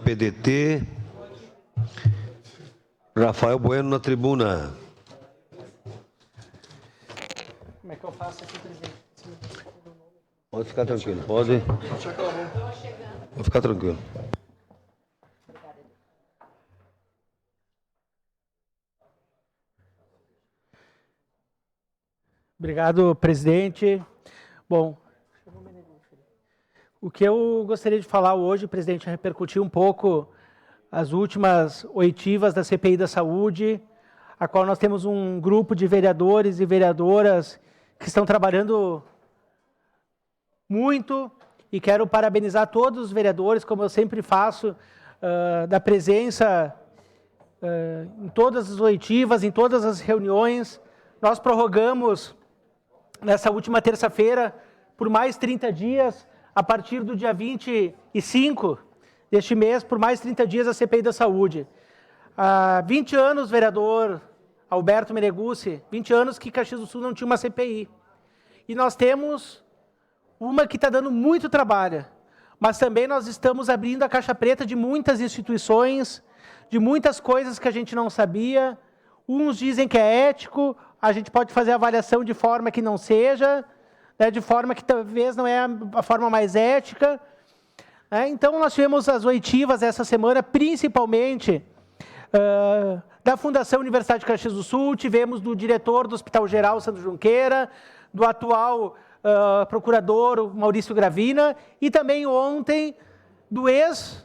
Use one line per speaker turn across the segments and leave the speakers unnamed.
PDT. Rafael Bueno na tribuna.
Como é que eu faço aqui, presidente?
Pode ficar tranquilo, pode. Pode ficar tranquilo.
Obrigado, presidente. Bom, o que eu gostaria de falar hoje, presidente, é repercutir um pouco as últimas oitivas da CPI da Saúde, a qual nós temos um grupo de vereadores e vereadoras que estão trabalhando muito, e quero parabenizar todos os vereadores, como eu sempre faço, da presença em todas as oitivas, em todas as reuniões. Nós prorrogamos, nessa última terça-feira, por mais 30 dias, a partir do dia 25 deste mês, por mais 30 dias, a CPI da Saúde. Há 20 anos, vereador Alberto Meneguzzi, 20 anos que Caxias do Sul não tinha uma CPI. E nós temos uma que está dando muito trabalho, mas também nós estamos abrindo a caixa preta de muitas instituições, de muitas coisas que a gente não sabia. Uns dizem que é ético, a gente pode fazer a avaliação de forma que não seja, né, de forma que talvez não é a forma mais ética. Então, nós tivemos as oitivas essa semana, principalmente da Fundação Universidade de Caxias do Sul, tivemos do diretor do Hospital Geral Sandro Junqueira, do atual procurador Maurício Gravina, e também ontem do ex-gestor,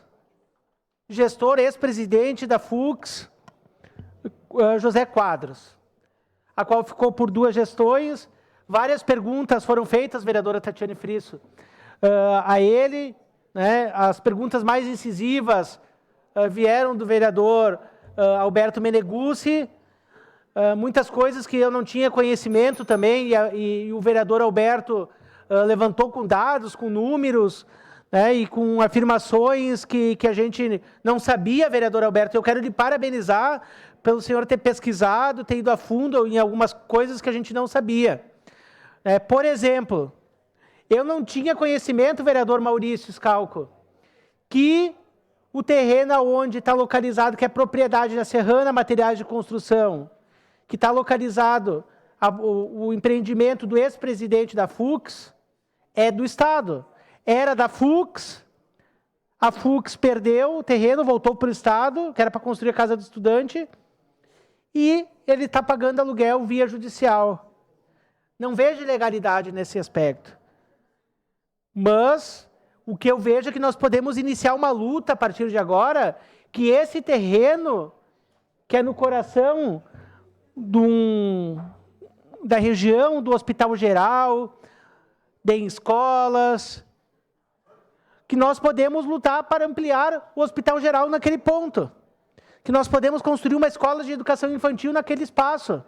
ex-presidente da FUCS, José Quadros, a qual ficou por 2 gestões. Várias perguntas foram feitas, vereadora Tatiane Frisso, a ele, né? As perguntas mais incisivas vieram do vereador Alberto Meneguzzi, muitas coisas que eu não tinha conhecimento também, e o vereador Alberto levantou com dados, com números, né, e com afirmações que a gente não sabia, vereador Alberto. Eu quero lhe parabenizar pelo senhor ter pesquisado, ter ido a fundo em algumas coisas que a gente não sabia. Por exemplo, eu não tinha conhecimento, vereador Maurício Scalco, que o terreno onde está localizado, que é propriedade da Serrana Materiais de Construção, que está localizado o empreendimento do ex-presidente da FUCS, é do Estado. Era da FUCS, a FUCS perdeu o terreno, voltou para o Estado, que era para construir a casa do estudante, e ele está pagando aluguel via judicial. Não vejo ilegalidade nesse aspecto. Mas o que eu vejo é que nós podemos iniciar uma luta a partir de agora, que esse terreno, que é no coração da região do Hospital Geral, tem escolas, que nós podemos lutar para ampliar o Hospital Geral naquele ponto, que nós podemos construir uma escola de educação infantil naquele espaço.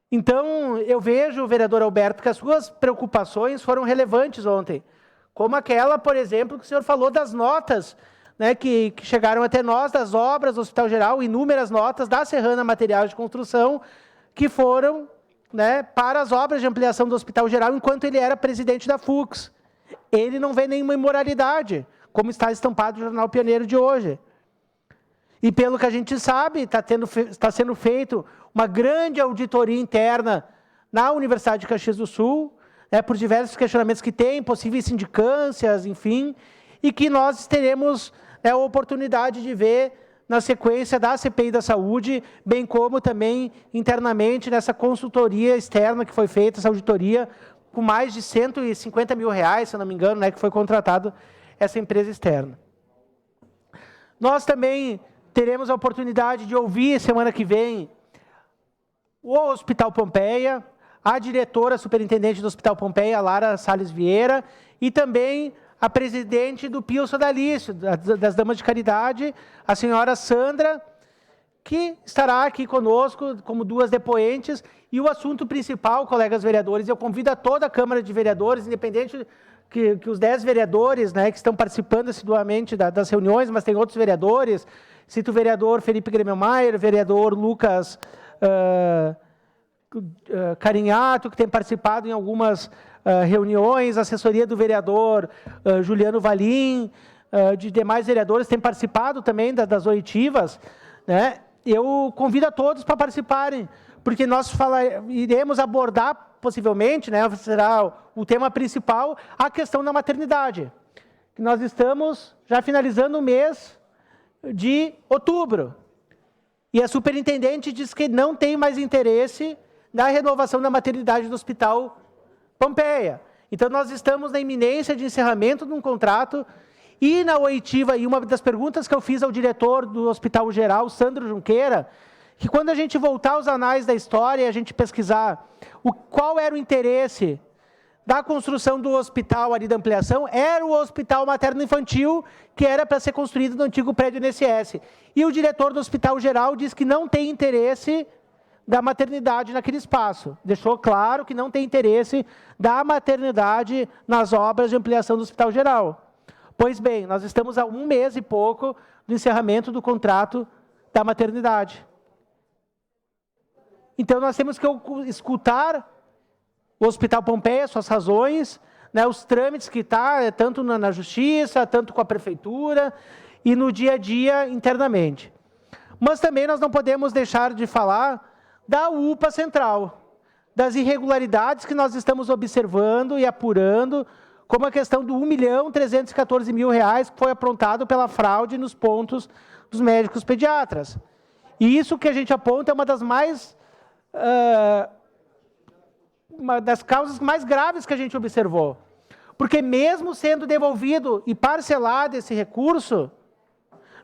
Então, eu vejo, vereador Alberto, que as suas preocupações foram relevantes ontem, como aquela, por exemplo, que o senhor falou das notas, né, que chegaram até nós, das obras do Hospital Geral, inúmeras notas da Serrana Materiais de Construção, que foram, né, para as obras de ampliação do Hospital Geral, enquanto ele era presidente da FUCS. Ele não vê nenhuma imoralidade, como está estampado no Jornal Pioneiro de hoje. E pelo que a gente sabe, está sendo feito uma grande auditoria interna na Universidade de Caxias do Sul, né, por diversos questionamentos que tem, possíveis sindicâncias, enfim, e que nós teremos a oportunidade de ver na sequência da CPI da Saúde, bem como também internamente nessa consultoria externa que foi feita, essa auditoria, com mais de R$150 mil, se eu não me engano, né, que foi contratado essa empresa externa. Nós também teremos a oportunidade de ouvir, semana que vem, o Hospital Pompeia, a diretora superintendente do Hospital Pompeia, Lara Salles Vieira, e também a presidente do Pio Sodalício, das Damas de Caridade, a senhora Sandra, que estará aqui conosco como 2 depoentes. E o assunto principal, colegas vereadores, eu convido a toda a Câmara de Vereadores, independente que os 10 vereadores, né, que estão participando assiduamente das reuniões, mas tem outros vereadores, cito o vereador Felipe Gremmelmaier, vereador Lucas Carinhato, que tem participado em algumas reuniões, assessoria do vereador Juliano Valim, de demais vereadores têm participado também das oitivas, né? Eu convido a todos para participarem, porque nós iremos abordar, possivelmente, né, será o tema principal, a questão da maternidade. Nós estamos já finalizando o mês de outubro, e a superintendente diz que não tem mais interesse na renovação da maternidade do Hospital Pompeia. Então, nós estamos na iminência de encerramento de um contrato, e na oitiva, e uma das perguntas que eu fiz ao diretor do Hospital Geral, Sandro Junqueira, que quando a gente voltar aos anais da história e a gente pesquisar qual era o interesse da construção do hospital ali da ampliação, era o Hospital Materno-Infantil, que era para ser construído no antigo prédio INSS. E o diretor do Hospital Geral diz que não tem interesse da maternidade naquele espaço. Deixou claro que não tem interesse da maternidade nas obras de ampliação do Hospital Geral. Pois bem, nós estamos há 1 mês e pouco do encerramento do contrato da maternidade. Então, nós temos que escutar o Hospital Pompeia, suas razões, né, os trâmites que está, tanto na Justiça, tanto com a Prefeitura, e no dia a dia, internamente. Mas também nós não podemos deixar de falar da UPA Central, das irregularidades que nós estamos observando e apurando, como a questão do R$1.314.000 que foi aprontado pela fraude nos pontos dos médicos pediatras. E isso que a gente aponta é uma das causas mais graves que a gente observou. Porque mesmo sendo devolvido e parcelado esse recurso,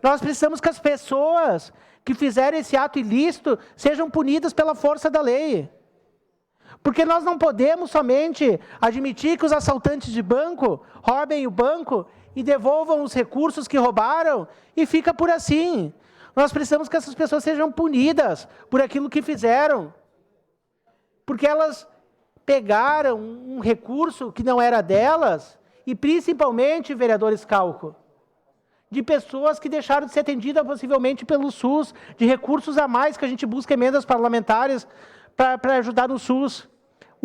nós precisamos que as pessoas que fizerem esse ato ilícito sejam punidas pela força da lei. Porque nós não podemos somente admitir que os assaltantes de banco roubem o banco e devolvam os recursos que roubaram e fica por assim. Nós precisamos que essas pessoas sejam punidas por aquilo que fizeram. Porque elas pegaram um recurso que não era delas e principalmente, vereador Scalco, de pessoas que deixaram de ser atendidas possivelmente pelo SUS, de recursos a mais que a gente busca emendas parlamentares para ajudar no SUS.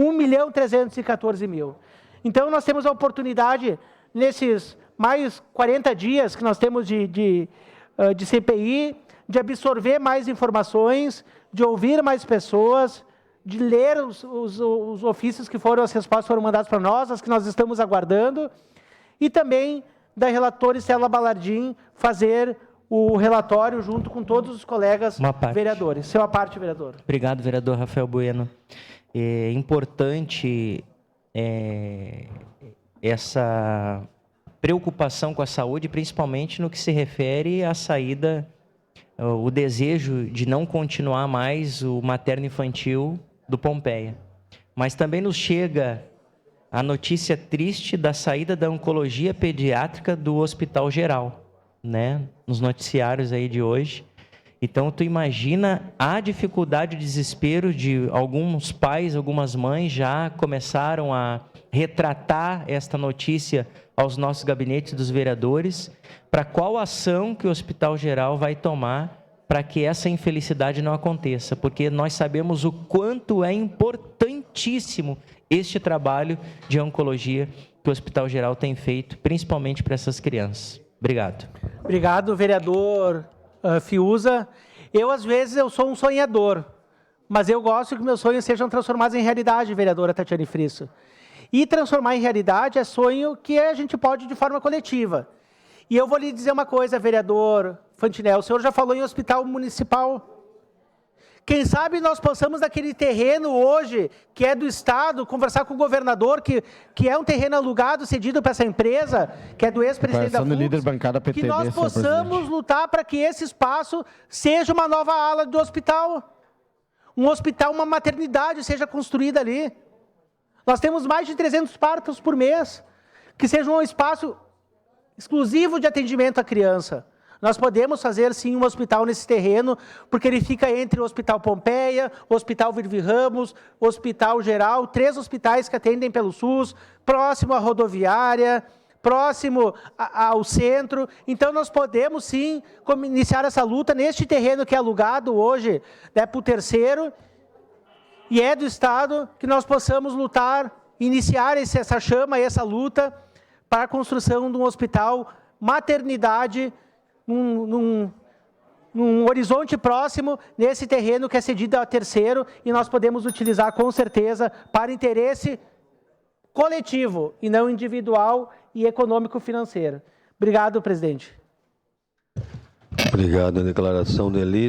R$1.314.000. Então, nós temos a oportunidade, nesses mais 40 dias que nós temos de CPI, de absorver mais informações, de ouvir mais pessoas, de ler os ofícios que foram, as respostas foram mandadas para nós, as que nós estamos aguardando, e também da relatora Estela Balardim fazer o relatório junto com todos os colegas vereadores. Seu à parte, vereador.
Obrigado, vereador Rafael Bueno. É importante essa preocupação com a saúde, principalmente no que se refere à saída, o desejo de não continuar mais o materno-infantil do Pompeia. Mas também nos chega a notícia triste da saída da oncologia pediátrica do Hospital Geral, né? Nos noticiários aí de hoje. Então, tu imagina a dificuldade e desespero de alguns pais, algumas mães já começaram a retratar esta notícia aos nossos gabinetes dos vereadores, para qual ação que o Hospital Geral vai tomar para que essa infelicidade não aconteça, porque nós sabemos o quanto é importantíssimo este trabalho de oncologia que o Hospital Geral tem feito, principalmente para essas crianças. Obrigado.
Obrigado, vereador Fiuza. Às vezes, eu sou um sonhador, mas eu gosto que meus sonhos sejam transformados em realidade, vereadora Tatiane Frisso. E transformar em realidade é sonho que a gente pode de forma coletiva. E eu vou lhe dizer uma coisa, vereador Fantinel, o senhor já falou em hospital municipal. Quem sabe nós possamos, naquele terreno hoje, que é do Estado, conversar com o governador, que é um terreno alugado, cedido para essa empresa, que é do ex-presidente da FUX, que nós possamos lutar para que esse espaço seja uma nova ala do hospital. Um hospital, uma maternidade seja construída ali. Nós temos mais de 300 partos por mês, que seja um espaço exclusivo de atendimento à criança. Nós podemos fazer, sim, um hospital nesse terreno, porque ele fica entre o Hospital Pompeia, o Hospital Virvi Ramos, o Hospital Geral, 3 hospitais que atendem pelo SUS, próximo à rodoviária, próximo ao centro. Então, nós podemos, sim, iniciar essa luta neste terreno que é alugado hoje, né, para o terceiro, e é do Estado, que nós possamos lutar, iniciar essa chama, essa luta, para a construção de um hospital maternidade num horizonte próximo, nesse terreno que é cedido a terceiro, e nós podemos utilizar com certeza para interesse coletivo e não individual e econômico-financeiro. Obrigado, presidente.
Obrigado. A declaração de Eli.